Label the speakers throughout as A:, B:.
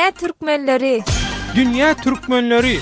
A: Dünya Türkmenleri.
B: Dünya Türkmenleri.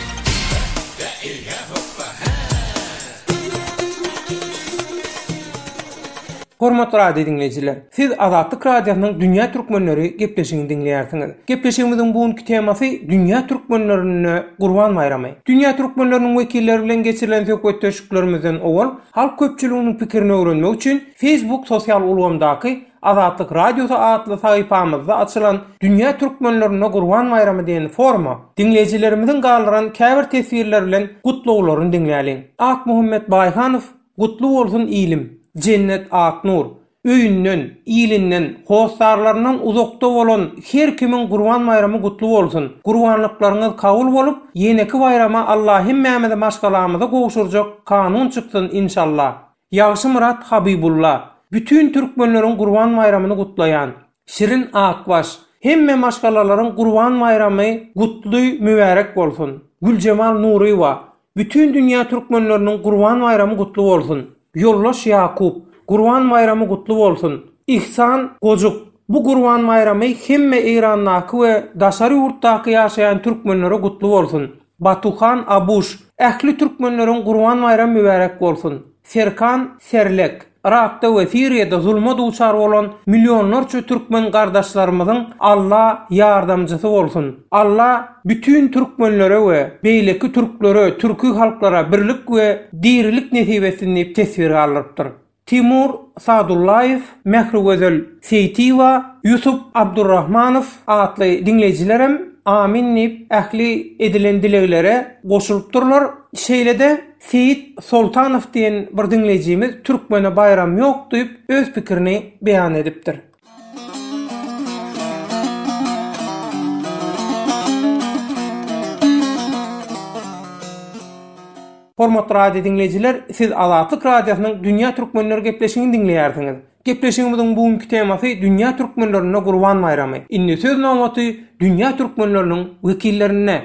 B: Hormatly radio dinleyijiler, siz Azatlyk Radiosynyň Dünya Türkmenleri gepleşigini dinleýärsiňiz. Gepleşigimiziň bugünkü temasy Dünya Türkmenlerine Gurban Bayramy. Dünya Türkmenleriniň wekilleri bilen geçirilen söhbetleşiklerimizden owal halk köpçüliginiň pikirini öwrenmek üçin Facebook sosial ulgamdaky Azatlyk Radiosy adly sahypamyzda açylan Dünya Türkmenlerine Gurban Bayramy diýen foruma dinleyijilerimiziň galyran käbir tesirler bilen gutluglaryny dinläýäliň. Ak Muhammed Bayhanow, gutlu bolsun ilim. Cennet Aknur, öýünden, ilinden, hostarlaryndan uzakda bolan her kimin Gurban bayramy gutlu bolsun. Gurbanlyklaryňyz kabul bolup, ýeneki bayrama Allah hemmämize maşgalamyza gowşurjak kanun çyksyn inşallah. Ýagşy Murat Habibullah, bütün türkmenleriň Gurban bayramyny gutlaýan. Şirin Akbaş, hemme maşgalalaryň Gurban bayramy gutly mübarek bolsun. Gülcemal Nuriýewa, bütün dünýä türkmenleriniň Gurban bayramy gutlu bolsun. Yollaş Yakup, Gurban bayramy gutlu bolsun. İhsan Gojuk, bu Gurban bayramy hemme Eýrandaky we daşary ýurtdaky ýaşaýan türkmenlere gutlu bolsun. Batuhan Abuş, ähli türkmenleriň Gurban bayramy mübarek bolsun. Serkan Serlek, Irakda we Siriýada zulma duçar bolan milyonlarça türkmen gardaşlarymyzyň Allah ýardamjysy bolsun. Allah bütün türkmenlere we beýleki türklere, türkü halklara birlik we dirilik nesibesini tesir alypdyr. Timur Sadullayev, Mehruwezel Seytiwa, Yusuf Abdurrahmanow atly dinleyijilerim amin nip ähli edilen dileglere goşulypdyrlar. Şeýlede Seyit Soltanow diýen bir dinlejimiz Türkmene bayram ýok diýip öz pikirini beýan edipdir. Hormatly radio dinleyijiler, siz Azatlyk Radiosynyň Dünya Türkmenleri gepleşigini dinleýärsiňiz. Gepleşigimiziň bugünkü temasy Dünya Türkmenlerine Gurban bayramy. Indi söz nomaty Dünya Türkmenleriniň wekillerine.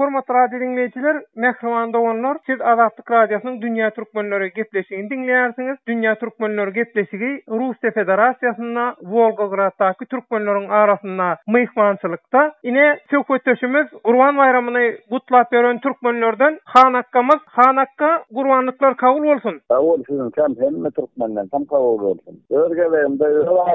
B: Hormatly radio dinleyijiler, mehriban doganlar, siz Azatlyk Radiosynyň Dünya Türkmenleri gepleşigini dinleýärsiňiz. Dünya Türkmenleri gepleşigi Russiýa Federasiýasyna Volgograddaky türkmenleriň arasynda myhmançylykda. Ine söhbetdeşimiz Gurban bayramyny gutlap beren türkmenlerden Hanakkamyz. Hanakka gurbanlyklar kabul bolsun.
C: Kabul sizin hem hemme türkmenler tam kabul bolsun. Örgelerinde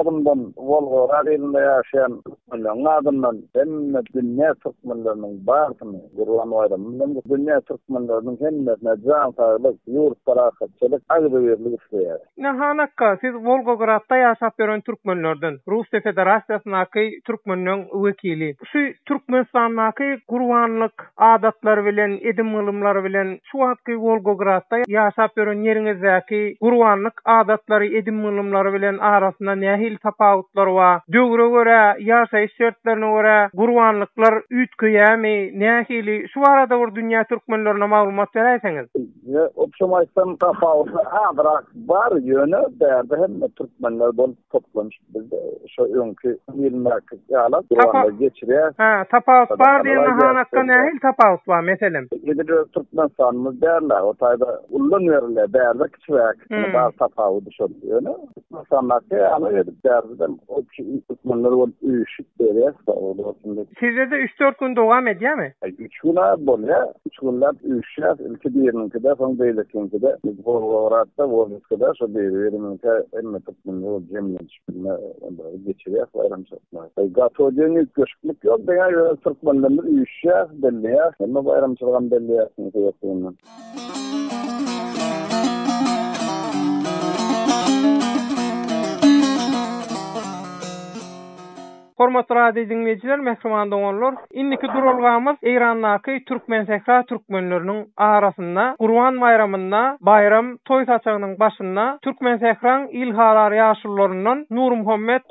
C: adımdan Volgogradyny ýaşaýan türkmenler adımdan hemme dünya türkmenleriniň barsyny Gurban bayramynyň dünya türkmenleriniň hemmetine jan saglyk, ýurt parahatçylyk, agzybirlik isleýär.
B: Hanakka, siz Volgogradda ýaşap beren türkmenlerden Russiýa Federasiýasynaky türkmenleriň wekili. Şu Türkmenistanaky gurbanlyk adatlar bilen, edim gylymlary bilen şu wagtky Volgogradda ýaşap beren ýeriňizdäki gurbanlyk adatlary, edim gylymlary bilen arasynda nähil tapawutlar bar? Döwre görä, ýaşaýyş şertlerine görä gurbanlyklar ütkeýämi, nähili şu arada bir dünya türkmenlerine maglumat beräýsiňiz?
C: Opşam aýtsam tapawutlar adrak bar ýöne därde hem türkmenler bolup toplanýar bizde şu öňkü 20 ýaly gurbanlar geçirýär.
B: Ha, tapawut bar diýen Hanakka nähil tapawut bar meselem?
C: Ýerde Türkmenistanymyz därler, o taýda ullan ýerler därde kiçik bar tapawut şol ýöne. Sanatçı ama edip därde o türkmenler bolup üýşip berýär.
B: Sizde 3-4 gün dowam edýärmi?
C: 3 gün bolýar, 3 günler üýşär, ilki diýerinkide, soň beýlekinkide, Volgogradda, Volgogradda şu beýlerinkide emme türkmenler jemlenişine geçirýär, bayramçylyk. Gatowdyň göçüklik ýok, diýär türkmenler üýşär, belliýär, emme bayramçylygan belliýär diýýär. Hormatly radio dinleyijiler, mehriban doganlar, indiki durulgamyz Eýrandaky türkmen sähra türkmenleriniň arasynda Gurban bayramynda bayram toý saçagynyň başynda türkmen sähraň ilhalary ýaşurlaryndan Nur Muhammed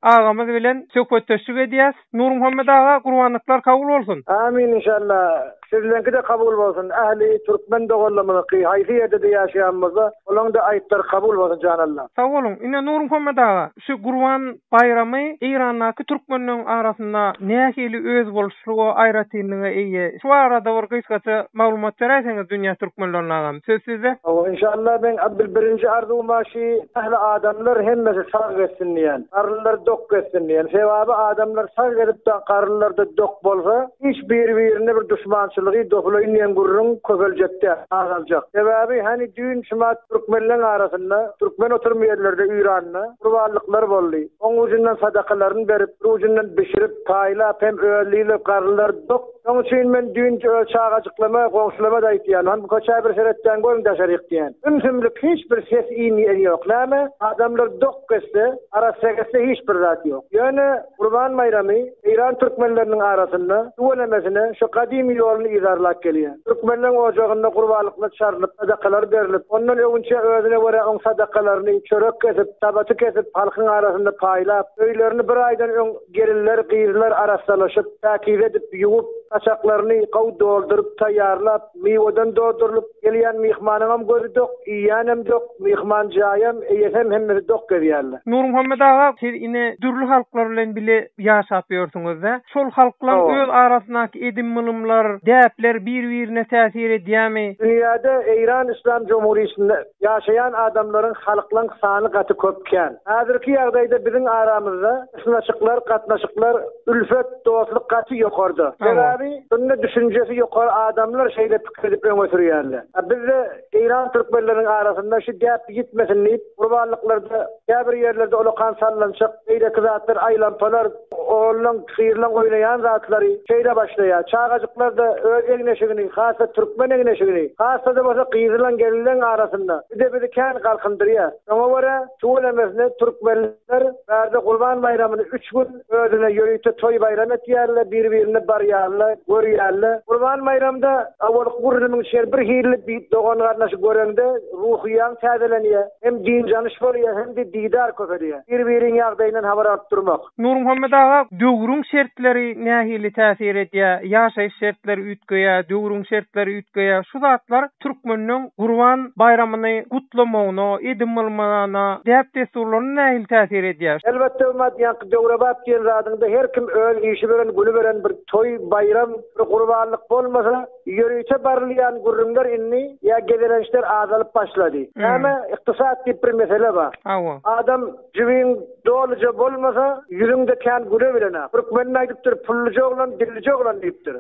C: agamyz bilen söhbetdeşik edýäs. Nur Muhammed aga, gurbanlyklar kabul bolsun. Amin inşallah.
A: Sizlenki de kabul bolsun. Ahli Türkmen dogurlamyny haýsiyetde ýaşaýanmyza olaň da aýtlar kabul bolsun janallah.
B: Sag bolun. Ine Nur Muhammed aga, şu Gurban bayramy Irandaky türkmenleriň arasynda nähili öz boluşlugy aýratynlygy eýe. Şu arada bir gysgaça maglumat beräsiňiz dünýä türkmenlerine agam. Söz sizde.
A: İnşallah ben birinci arzuma şi ahli adamlar hemmesi sağ geçsin diýen. Qarlylar dok geçsin diýen. Sebaby adamlar sağ gelip de qarlylarda dok bolsa, hiç bir-birine bir düşmançylygy doklaýan gurrun köpeljekde azaljak. Sebaby hani düň şumat türkmenler arasynda, türkmen oturma ýerlerde İran'da gurbanlyklar boldy. Oň ucundan sadakalarını berip, ucundan bişirip, paýlap hem öýlilip qarlylar dok. Oň üçin men düň çağajyklama, goňşulama da aýtýan. Bu kaça bir seretden goýun daşaryk diýen. Ümsümlik hiç bir ses iýni ýok. Näme? Adamlar dok geçse, arasy geçse hiç bir zat ýok. Ýöne Gurban bayramy İran türkmenleriniň arasynda duwalemesine şu kadim ýoluny izarlap gelýär. Türkmenleriň ojagynda gurbanlyklar çarlyp, sadakalar berilip, ondan öňçe özüne görä oň sadakalaryny çörek kesip, tabaty kesip, halkyň arasynda paýlap, öýlerini bir aýdan öň gelirler, gyýrlar arasalaşyp, täkip edip, ýuwup, açaklaryny gaw doldurup, taýýarlap, miwadan doldurup, gelýän mihmanyňam gözü dok, ýanem dok, mihman jaýam, hemme dok gelýärler.
B: Nur Muhammed aga, siz ine dürlü halklar bilen bile ýaşap ýörsiňiz da. Şol halklar öz arasyndaky edimlymlar, däpler bir-birine täsir edýärmi?
A: Dünýäde İran İslam Cumhuriýetinde ýaşaýan adamlaryň halklaryň sany gaty köpken. Häzirki ýagdaýda biziň aramyzda ysnaşyklar, gatnaşyklar, ülfet, dostluk gaty ýokardy. Sebebi bunun düşünjesi ýokary adamlar şeýle pikir edip öňe. Bizde İran türkmenleriň arasynda şu gap gitmesin diýip, gurbanlyklarda bir ýerlerde olakan sallanşyk, beýleki zatlar aýlanpalar, oğlan kıyırlan oynayan zatlary şeýle başlaýar. Çağajyklar da öz egneşigini, hasa türkmen egneşigini, hasa da bolsa kıyırlan gelilen arasynda bir kän galkındyrýar. Şoňa görä şuwlemesine türkmenler bärde Gurban bayramyny 3 gün özüne ýöreýte toý bayram etýärler, bir-birini barýarlar, görýärler. Gurban bayramda awal gurrumyň şer bir hirli bir dogan garnaşy görende ruhiýan täzelenýär. Hem din janyş bolýar, hem de didar köpelýär. Bir-biriň ýagdaýyndan habar alyp durmak.
B: Nur Muhammed aga, döwrüň şertleri nähili täsir edýär? Ýaşaýyş şertleri ütgeýär, döwrüň şertleri ütgeýär. Şu zatlar türkmenleriň Gurban bayramyny gutlamagyna, edimlmagyna, däp desturlaryna nähili täsir edýär?
A: Elbetde ýa-da döwrebap diýen zadynda her kim öz işi beren, günü beren bir toý, bayram, bir gurbanlyk bolmasa, ýöreýçe barlyan gurrunlar inni ýa gelenişler azalyp başlady. Näme ykdysat diýip bir mesele bar. Adam jübin doluja bolmasa, ýüzüňde kän güle bilenä. Türkmen aýdypdyr, pulluja oglan, dilija oglan diýipdir.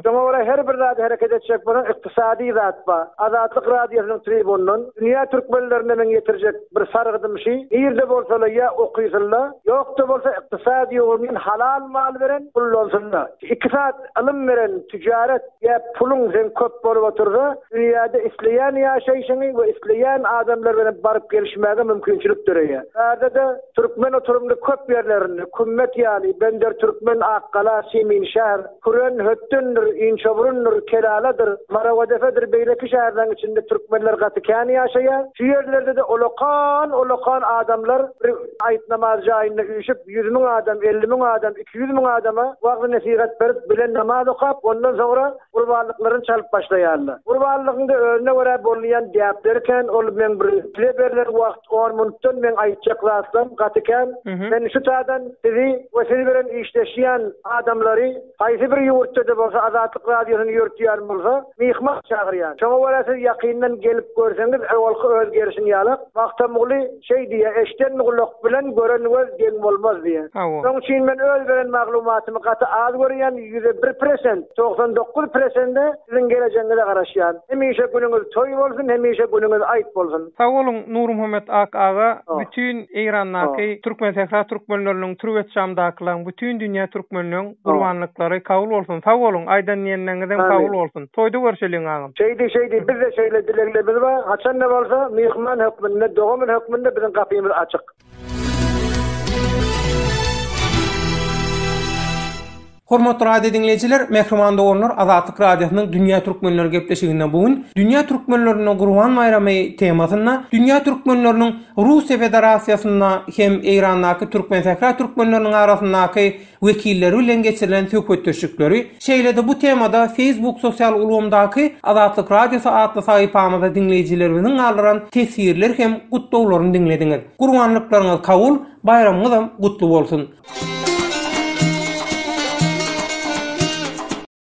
A: Şoňa görä her bir zat hereket etjek bolan ykdysady zat bar. Azatlyk radiosynyň tribunundan dünýä türkmenlerine men ýetirjek bir sargydym şi. Ýerde bolsalar ýa okuýsunlar, ýokda bolsa ykdysady ýolundan halal mal beren, pul bolsunlar. İktisat alym beren, tijaret ýa pulun sen köp bolup otursa, dünýäde isleýän ýaşaýyşyny we isleýän adamlar bilen baryp gelişmäge mümkinçilik döreýär. Bärde de türkmen oturumly köp ýerlerini, kümmet ýaly Bender Türkmen, Akkala, Simin şäher, Kuren, Höttündür, Inçoburundur, Kelaladyr, Marawadafadyr, beýleki şäherleriň içinde türkmenler gaty kän ýaşaýar. Şu ýerlerde de olokan adamlar bir aýt namaz jaýynda üşüp 100.000 adam, 50.000 adam, 200.000 adama wagty nesihat berip bilen namaz okap, ondan sonra gurbanlyklaryny çalyp başlaýarlar. Gurbanlygyňda özüne görä bolýan däplerken ol men bir kleberler wagt 10 minutdan men aýtjak zatsam gaty kän. Men şu tadan sizi we sizi bilen işleşýän adamlary haýsy bir ýurtda bolsa Azatlyk radiosyny ýörtýän bolsa mihman çagyrýan. Şoňa görä siz ýakyndan gelip görseňiz awalky özgerişini ýalyp wagta mugly şey diýe eşden muglyk bilen gören göz deň bolmaz diýe. Şoň üçin men öz bilen maglumatymy gaty az görýän 101%, 99%-de sizin geleceğinize garaşýan. Hemişe günüňiz toý bolsun, hemişe günüňiz aýt bolsun.
B: Sag bolun Nur Muhammed aga, bütün Irandaky türkmen täsir türkmenleriniň türbet şamdakylaryň, bütün dünýä türkmenleriň gurbanlyklary kabul bolsun. Sag bolun, aýdan ýenleňizden kabul bolsun. Toýda görşeliň agam.
A: Şeydi, biz de şeýle dileglerimiz bar. Haçan ne bolsa, mihman hökmünde, dogamy hökmünde biziň gapymyz açyk.
B: Hormatly radio dinleyijiler, Mehriman Dogorlar Azatlyk Radiosynyň Dünýä türkmenleri gepleşiginde bugün Dünýä türkmenleriniň Gurban bayramy temasyna, Dünýä türkmenleriniň Russiýa Federasiýasyna hem Eýrandaky türkmen türkmenleriniň arasyndaky wekilleri bilen geçirilen söhbetleşikleri, şeýle-de bu temada Facebook sosial ulgamdaky Azatlyk Radiosy adly sahypamyzda dinleyijilerimiziň aldyran tesirler hem gutdawlaryny dinlediňiz. Gurbanlyklaryňyz kabul, bayramyňyz gutly bolsun.